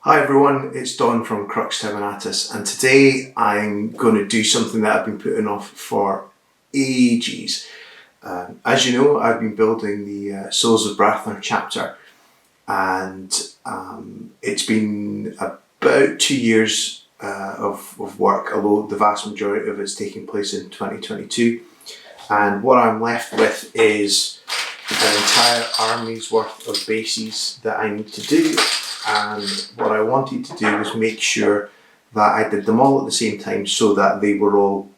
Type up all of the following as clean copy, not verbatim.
Hi everyone, it's Don from Crux Terminatus, and today I'm going to do something that I've been putting off for ages. As you know, I've been building the Souls of Brathner chapter, and it's been about 2 years of work, although the vast majority of it's taking place in 2022. And what I'm left with is an entire army's worth of bases that I need to do. And what I wanted to do was make sure that I did them all at the same time so that they were all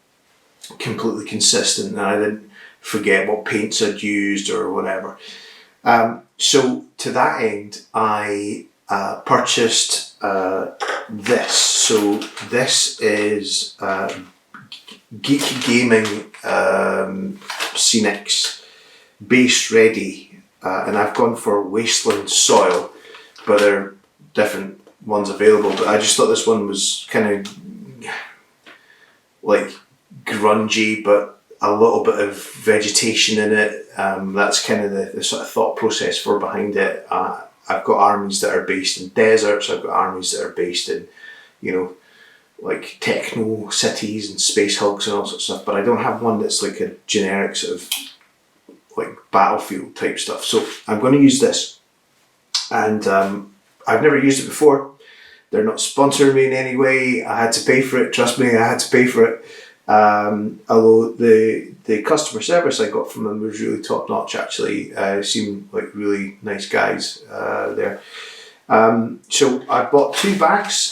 completely consistent and I didn't forget what paints I'd used or whatever. So to that end, I purchased this. So this is Geek Gaming Base Ready, and I've gone for Wasteland Soil, but there are different ones available, but I just thought this one was kind of like grungy but a little bit of vegetation in it. That's kind of the sort of thought process for behind it. I've got armies that are based in deserts, I've got armies that are based in, like techno cities and space hulks and all sorts of stuff, but I don't have one that's like a generic sort of like battlefield type stuff. So I'm going to use this. And I've never used it before. They're not sponsoring me in any way. I had to pay for it. Trust me, I had to pay for it. Although the customer service I got from them was really top notch. Actually, seemed like really nice guys there. So I bought 2 bags,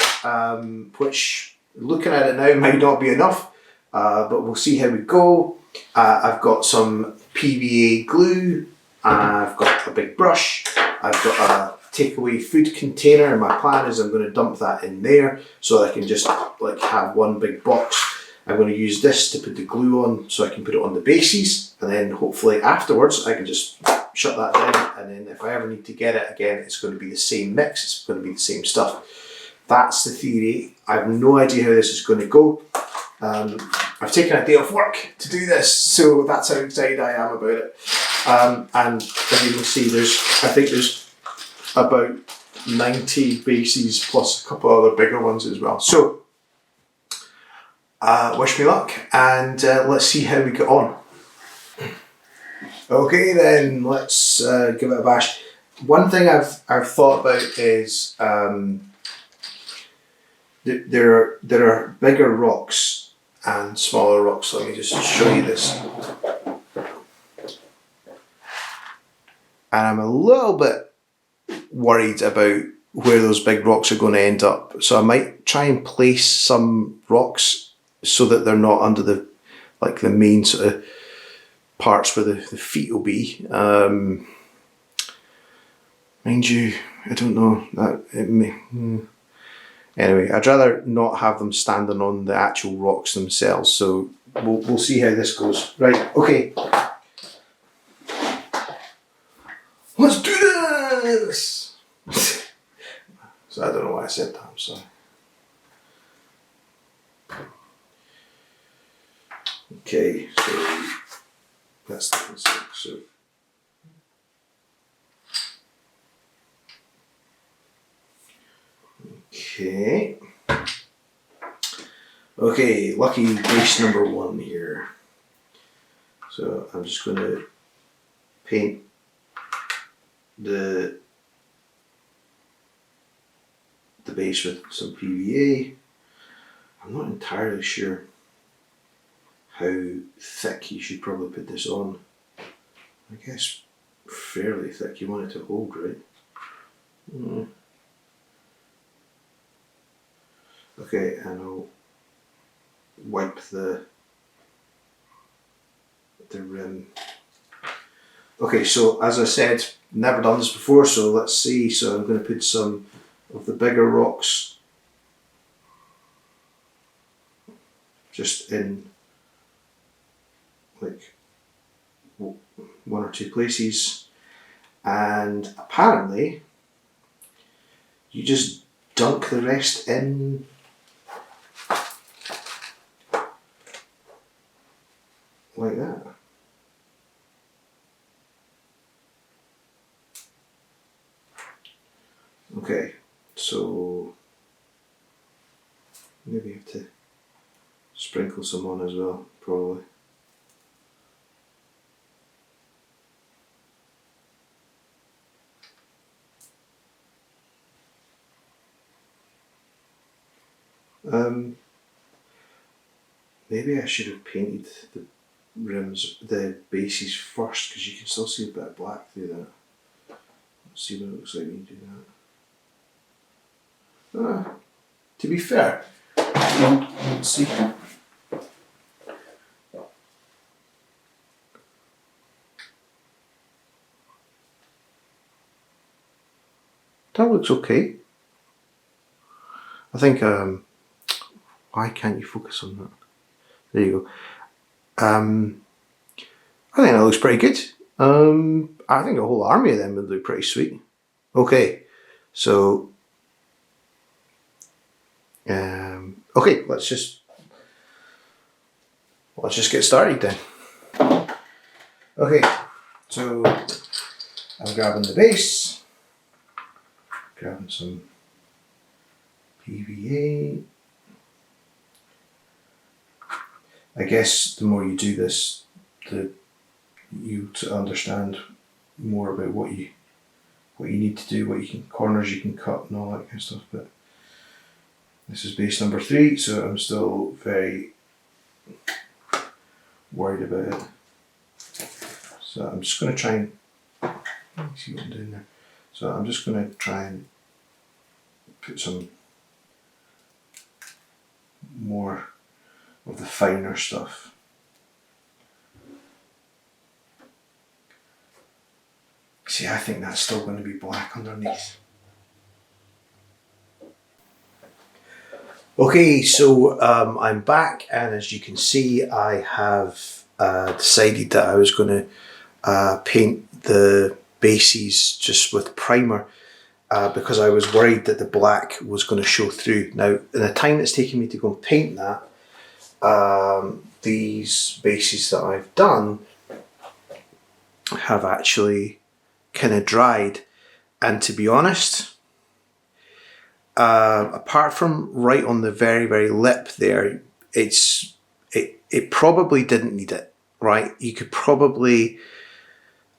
which looking at it now might not be enough, but we'll see how we go. I've got some PVA glue. I've got a big brush. I've got a takeaway food container, and my plan is I'm going to dump that in there so I can just like have one big box. I'm going to use this to put the glue on so I can put it on the bases, and then hopefully afterwards I can just shut that down, and then if I ever need to get it again, it's going to be the same mix, it's going to be the same stuff. That's the theory. I have no idea how this is going to go. I've taken a day off work to do this, so that's how excited I am about it. And as you can see, I think there's about 90 bases plus a couple other bigger ones as well. So wish me luck, and let's see how we get on. Okay then, let's give it a bash. One thing I've thought about is there are bigger rocks and smaller rocks. Let me just show you this. And I'm a little bit worried about where those big rocks are going to end up. So I might try and place some rocks so that they're not under the main sort of parts where the feet will be. Mind you, I don't know that it may. Anyway, I'd rather not have them standing on the actual rocks themselves. So we'll see how this goes. Right. Okay. Let's do this! So I don't know why I said that, I'm sorry. Okay, so that's the mistake. So okay, lucky base number 1 here. So I'm just going to paint the base with some PVA. I'm not entirely sure how thick you should probably put this on. I guess fairly thick. You want it to hold, right? Okay, and I'll wipe the rim. Okay, so as I said, never done this before, so let's see. So I'm going to put some of the bigger rocks just in like 1 or 2 places, and apparently you just dunk the rest in like that. Okay, so maybe have to sprinkle some on as well, probably. Maybe I should have painted the rims, the bases first, because you can still see a bit of black through that. Let's see what it looks like when you do that. To be fair, let's see. That looks okay. I think, why can't you focus on that? There you go. I think that looks pretty good. I think a whole army of them would look pretty sweet. Okay, so okay, let's just get started then. Okay, so I'm grabbing the base, grabbing some PVA. I guess the more you do this, you to understand more about what you need to do, corners you can cut and all that kind of stuff. But this is base number 3, so I'm still very worried about it. So I'm just going to try and see what I'm doing there. So I'm just going to try and put some more of the finer stuff. See, I think that's still going to be black underneath. Okay, so I'm back, and as you can see, I have decided that I was going to paint the bases just with primer because I was worried that the black was going to show through. Now, in the time it's taken me to go and paint that, these bases that I've done have actually kind of dried, and to be honest, apart from right on the very, very lip there, it probably didn't need it, right? You could probably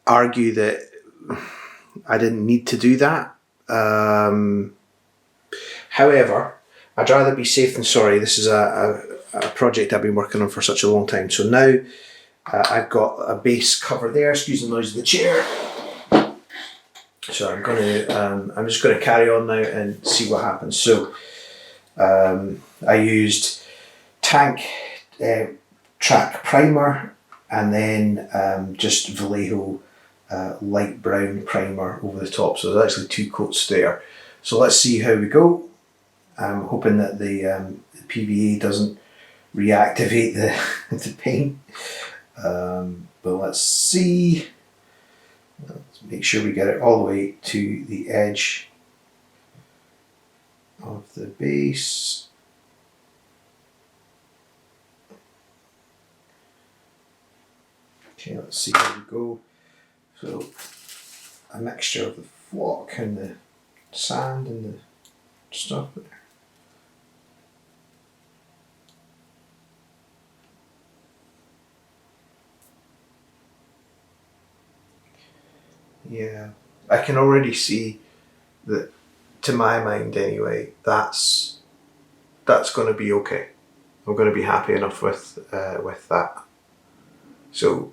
argue that I didn't need to do that. However, I'd rather be safe than sorry. This is a project I've been working on for such a long time. So now I've got a base cover there. Excuse the noise of the chair. So I'm just going to carry on now and see what happens. So I used Tank Track Primer and then just Vallejo light brown primer over the top. So there's actually 2 coats there. So let's see how we go. I'm hoping that the PVA doesn't reactivate the paint. But let's see. Let's make sure we get it all the way to the edge of the base. Okay, let's see how we go. So a mixture of the flock and the sand and the stuff there. Yeah, I can already see that, to my mind anyway, that's going to be okay. I'm going to be happy enough with that. So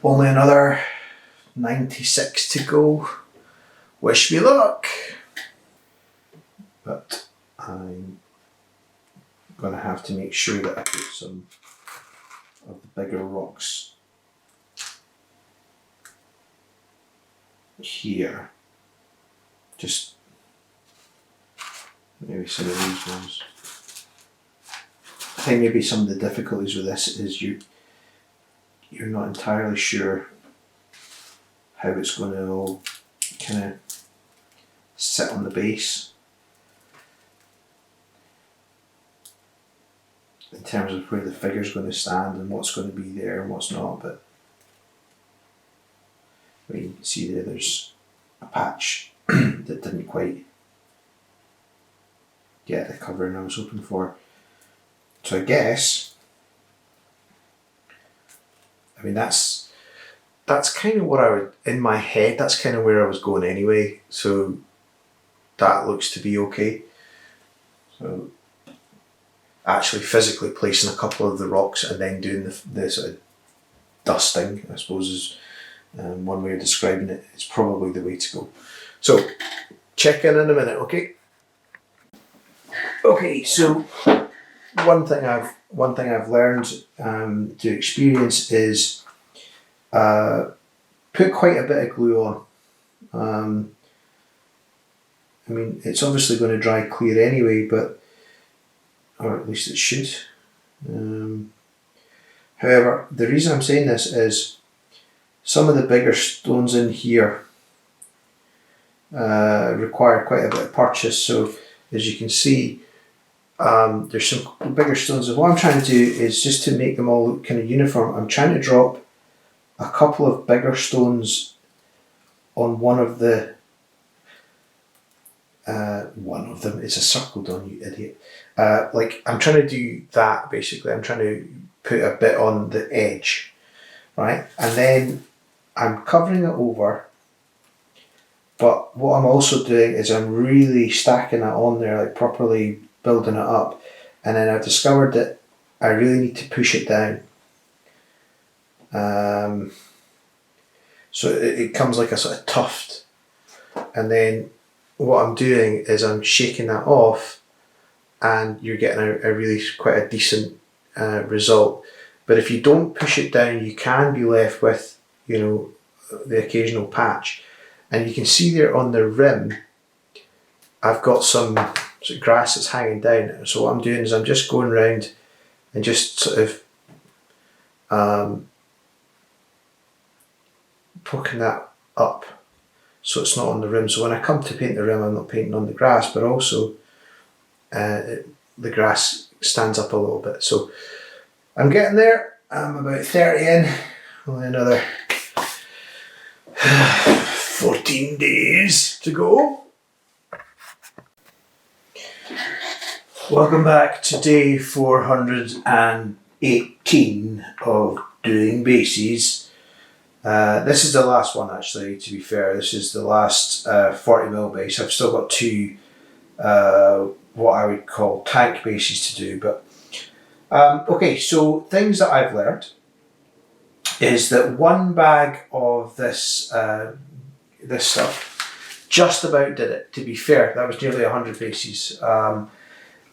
only another 96 to go. Wish me luck. But I'm going to have to make sure that I put some of the bigger rocks here. Just maybe some of these ones. I think maybe some of the difficulties with this is you're not entirely sure how it's going to all kind of sit on the base in terms of where the figure's going to stand and what's going to be there and what's not. But you can see there's a patch that didn't quite get the covering I was hoping for. So I guess, I mean that's kind of what I would, in my head, that's kind of where I was going anyway. So that looks to be okay. So actually physically placing a couple of the rocks and then doing the sort of dusting, I suppose, is one way of describing it. It's probably the way to go. So check in a minute, okay? Okay, so one thing I've learned to experience is put quite a bit of glue on. I mean, it's obviously going to dry clear anyway, but, or at least it should. However, the reason I'm saying this is some of the bigger stones in here require quite a bit of purchase. So as you can see, there's some bigger stones, and what I'm trying to do is just to make them all look kind of uniform. I'm trying to drop a couple of bigger stones on one of them. It's a circle, don't you idiot? Like I'm trying to do that basically. I'm trying to put a bit on the edge, right? And then I'm covering it over. But what I'm also doing is I'm really stacking it on there, like properly building it up. And then I've discovered that I really need to push it down. So it comes like a sort of tuft. And then what I'm doing is I'm shaking that off, and you're getting a really quite a decent result. But if you don't push it down, you can be left with, you know, the occasional patch. And you can see there on the rim, I've got some sort of grass that's hanging down. So what I'm doing is I'm just going around and just sort of poking that up so it's not on the rim. So when I come to paint the rim, I'm not painting on the grass, but also the grass stands up a little bit. So I'm getting there. I'm about 30 in, only another 14 days to go. Welcome back to day 418 of doing bases. This is the last one, actually, to be fair. This is the last 40mm base. I've still got two what I would call tank bases to do. But okay, so things that I've learned is that one bag of this this stuff just about did it. To be fair, that was nearly 100 bases.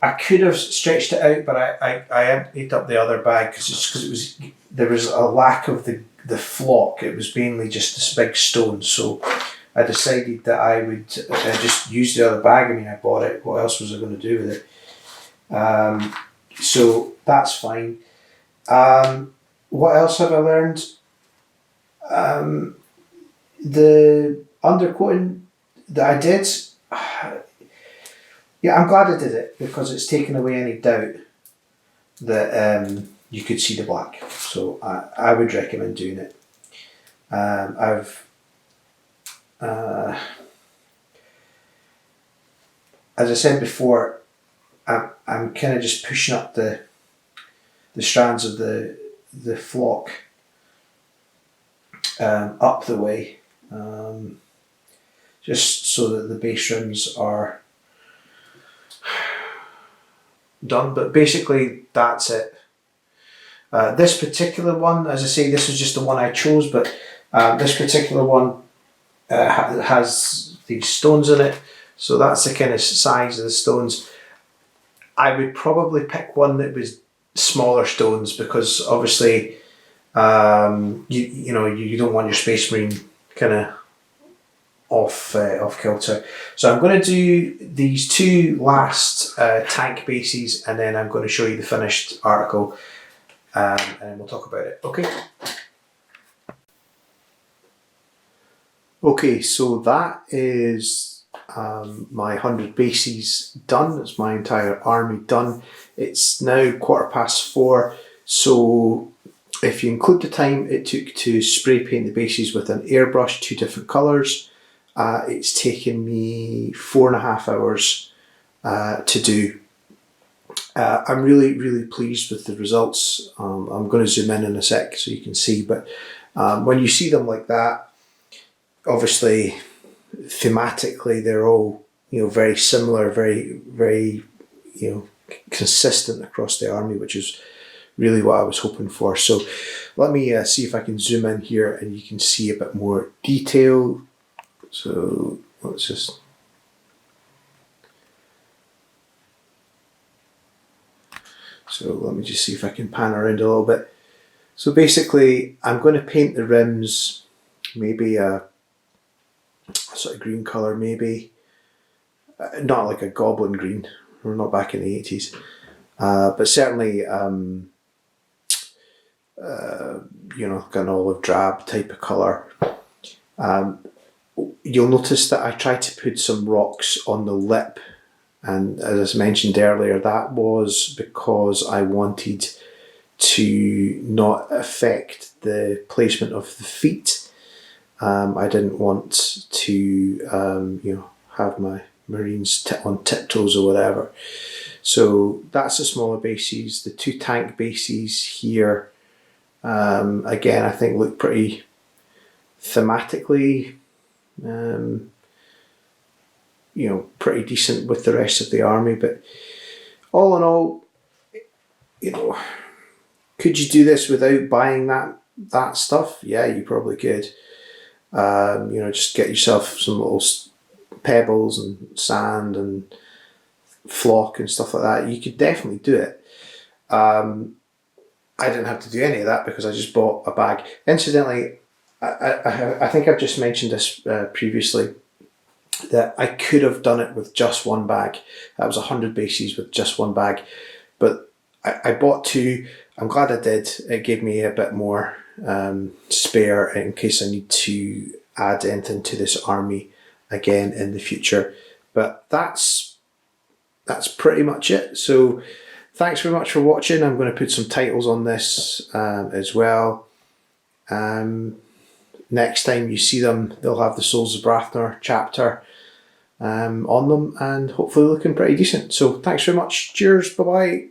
I could have stretched it out, but I emptied up the other bag because there was a lack of the flock. It was mainly just this big stone. So I decided that I would just use the other bag. I mean, I bought it. What else was I going to do with it? So that's fine. What else have I learned? The undercoating that I did, yeah, I'm glad I did it because it's taken away any doubt that you could see the black. So I would recommend doing it. As I said before, I'm kind of just pushing up the strands of the flock up the way, just so that the base rims are done. But basically that's it. This particular one, as I say, this is just the one I chose, but this particular one has these stones in it, so that's the kind of size of the stones. I would probably pick one that was smaller stones because obviously you know you don't want your Space Marine kind of off kilter. So I'm going to do these two last tank bases, and then I'm going to show you the finished article, and we'll talk about it. Okay, so that is my 100 bases done. It's my entire army done. It's now 4:15, so if you include the time it took to spray paint the bases with an airbrush, 2 different colours, it's taken me 4.5 hours to do. I'm really pleased with the results. I'm going to zoom in a sec so you can see, but when you see them like that, obviously thematically they're all very similar, very consistent across the army, which is really what I was hoping for. So let me see if I can zoom in here and you can see a bit more detail. So let's just... So let me just see if I can pan around a little bit. So basically I'm going to paint the rims maybe a sort of green colour, maybe. Not like a goblin green, we're not back in the 80s. But certainly, like an olive drab type of colour. You'll notice that I tried to put some rocks on the lip, and as I mentioned earlier, that was because I wanted to not affect the placement of the feet. I didn't want to, have my Marines on tiptoes or whatever. So that's the smaller bases. The 2 tank bases here, again, I think look pretty thematically, pretty decent with the rest of the army. But all in all, could you do this without buying that stuff? Yeah, you probably could. Just get yourself some little pebbles and sand and flock and stuff like that. You could definitely do it. I didn't have to do any of that because I just bought a bag. Incidentally, I think I've just mentioned this previously, that I could have done it with just one bag. That was 100 bases with just one bag, but I bought 2. I'm glad I did. It gave me a bit more spare in case I need to add anything to this army again in the future. But that's pretty much it. So thanks very much for watching. I'm going to put some titles on this as well. Next time you see them, they'll have the Souls of Brathner chapter on them, and hopefully looking pretty decent. So thanks very much. Cheers. Bye bye.